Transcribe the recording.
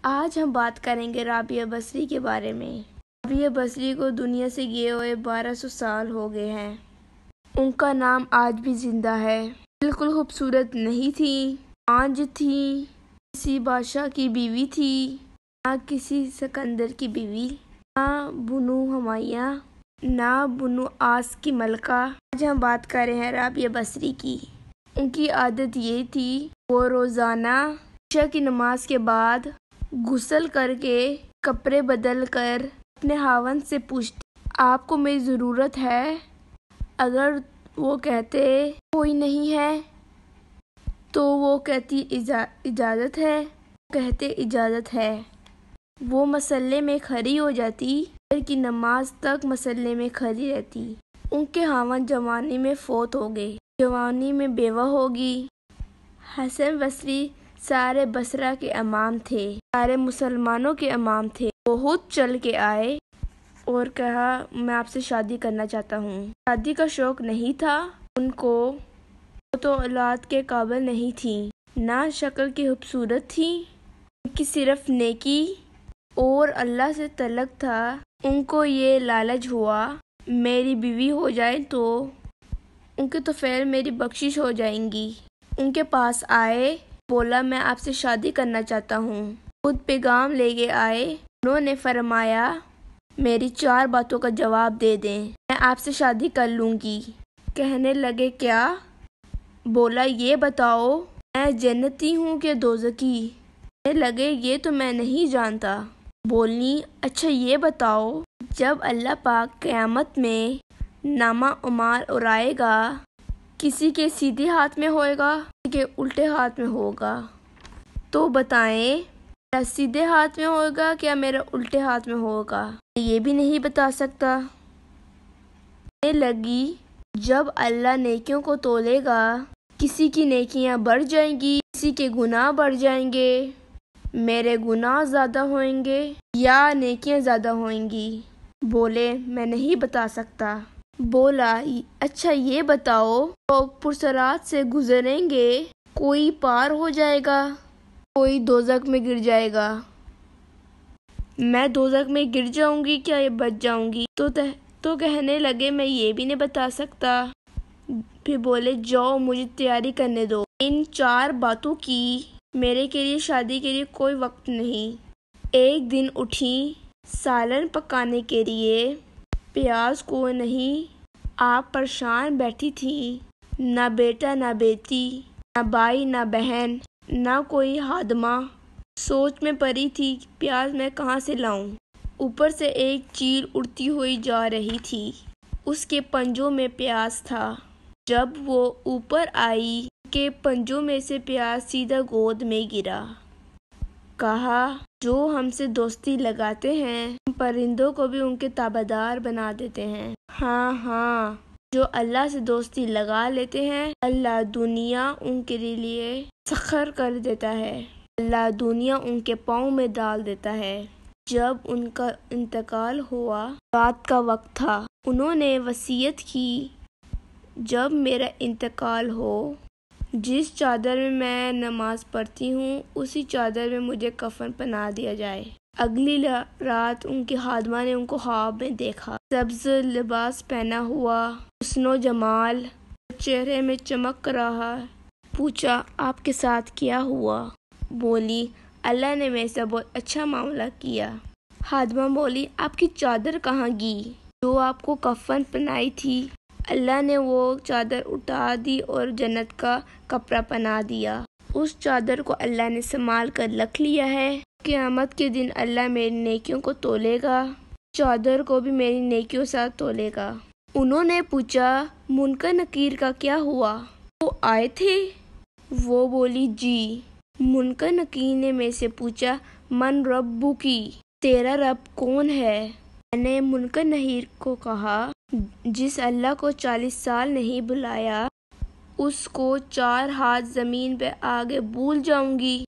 آج ہم بات کریں گے رابعہ بصری کے بارے میں۔ رابعہ بصری کو دنیا سے گئے ہوئے 1200 سال ہو گئے ہیں۔ ان کا نام آج بھی زندہ ہے۔ بالکل خوبصورت نہیں تھی، آنج تھی، کسی بادشاہ کی بیوی تھی، نہ کسی سکندر کی بیوی، نہ بنو امیہ، نہ بنو آس کی ملکہ۔ آج ہم بات کر رہے ہیں رابعہ بصری کی۔ ان کی عادت یہ تھی، وہ روزانہ عشاء کی نماز کے بعد غسل کر کے کپڑے بدل کر اپنے خاوند سے پوچھتی، آپ کو میری ضرورت ہے؟ اگر وہ کہتے کوئی نہیں ہے تو وہ کہتی اجازت ہے، کہتے اجازت ہے۔ وہ مصلے میں کھڑی ہو جاتی، فجر کی نماز تک مصلے میں کھڑی رہتی۔ ان کے خاوند جوانی میں فوت ہو گئے، جوانی میں بیوہ ہوگی۔ حسن بصری سارے بصرہ کے امام تھے، سارے مسلمانوں کے امام تھے۔ وہ خود چل کے آئے اور کہا، میں آپ سے شادی کرنا چاہتا ہوں۔ شادی کا شوق نہیں تھا ان کو، وہ تو اولاد کے قابل نہیں تھی، نہ شکل کی خوبصورت تھی، ان کی صرف نیکی اور اللہ سے تعلق تھا۔ ان کو یہ لالچ ہوا، میری بیوی ہو جائے تو ان کے طفیل میری بخشش ہو جائیں گی۔ ان کے پاس آئے، بولا میں آپ سے شادی کرنا چاہتا ہوں۔ خود پیغام لے کے آئے، انہوں نے فرمایا میری 4 باتوں کا جواب دے دیں، میں آپ سے شادی کر لوں گی۔ کہنے لگے کیا؟ بولا یہ بتاؤ میں جنتی ہوں کہ دوزخی؟ کہنے لگے یہ تو میں نہیں جانتا۔ بولی اچھا یہ بتاؤ، جب اللہ پاک قیامت میں نامہ اعمال اٹھائے گا، کسی کے سیدھے ہاتھ میں ہوئے گا، کسی کے الٹے ہاتھ میں ہوگا، تو بتائیں میرا سیدھے ہاتھ میں ہوگا کیا میرا الٹے ہاتھ میں ہوگا؟ میں یہ بھی نہیں بتا سکتا۔ کہنے لگی جب اللہ نیکیوں کو تولے گا، کسی کی نیکیاں بڑھ جائیں گی، کسی کے گناہ بڑھ جائیں گے، میرے گناہ زیادہ ہوئیں گے یا نیکیاں زیادہ ہوئیں گی؟ بولے میں نہیں بتا سکتا۔ بولا اچھا یہ بتاؤ، لوگ پرصراط سے گزریں گے، کوئی پار ہو جائے گا، کوئی دوزخ میں گر جائے گا، میں دوزخ میں گر جاؤں گی کیا یہ بچ جاؤں گی؟ تو کہنے لگے میں یہ بھی نہیں بتا سکتا۔ پھر بولے جاؤ مجھے تیاری کرنے دو، ان 4 باتوں کی میرے کے لیے شادی کے لیے کوئی وقت نہیں۔ ایک دن اٹھی، سالن پکانے کے لیے پیاز کو نہیں، آپ پریشان بیٹھی تھی، نہ بیٹا نہ بیٹی، نہ بھائی نہ بہن، نہ کوئی خادمہ۔ سوچ میں پڑی تھی پیاز میں کہاں سے لاؤں۔ اوپر سے ایک چیل اڑتی ہوئی جا رہی تھی، اس کے پنجوں میں پیاز تھا۔ جب وہ اوپر آئی، ان کے پنجوں میں سے پیاز سیدھا گود میں گرا۔ کہا جو ہم سے دوستی لگاتے ہیں، ہم پرندوں کو بھی ان کے تابعدار بنا دیتے ہیں۔ ہاں، جو اللہ سے دوستی لگا لیتے ہیں، اللہ دنیا ان کے لیے سخر کر دیتا ہے، اللہ دنیا ان کے پاؤں میں ڈال دیتا ہے۔ جب ان کا انتقال ہوا، رات کا وقت تھا، انہوں نے وصیت کی جب میرا انتقال ہو، جس چادر میں میں نماز پڑھتی ہوں اسی چادر میں مجھے کفن پہنا دیا جائے۔ اگلی رات ان کی خادمہ نے ان کو خواب میں دیکھا، سبز لباس پہنا ہوا، حسن و جمال، چہرے میں چمک رہا۔ پوچھا آپ کے ساتھ کیا ہوا؟ بولی اللہ نے میرے سے بہت اچھا معاملہ کیا۔ خادمہ بولی آپ کی چادر کہاں گئی جو آپ کو کفن پہنائی تھی؟ اللہ نے وہ چادر اٹھا دی اور جنت کا کپڑا پہنا دیا۔ اس چادر کو اللہ نے سنبھال کر رکھ لیا ہے، قیامت کے دن اللہ میری نیکیوں کو تولے گا، چادر کو بھی میری نیکیوں ساتھ تولے گا۔ انہوں نے پوچھا منکر نکیر کا کیا ہوا؟ وہ آئے تھے؟ وہ بولی جی۔ منکر نکیر نے میرے سے پوچھا من ربکی، تیرا رب کون ہے؟ میں نے منکر نکیر کو کہا جس اللہ کو 40 سال نہیں بلایا، اس کو 4 ہاتھ زمین پہ آگے بھول جاؤں گی۔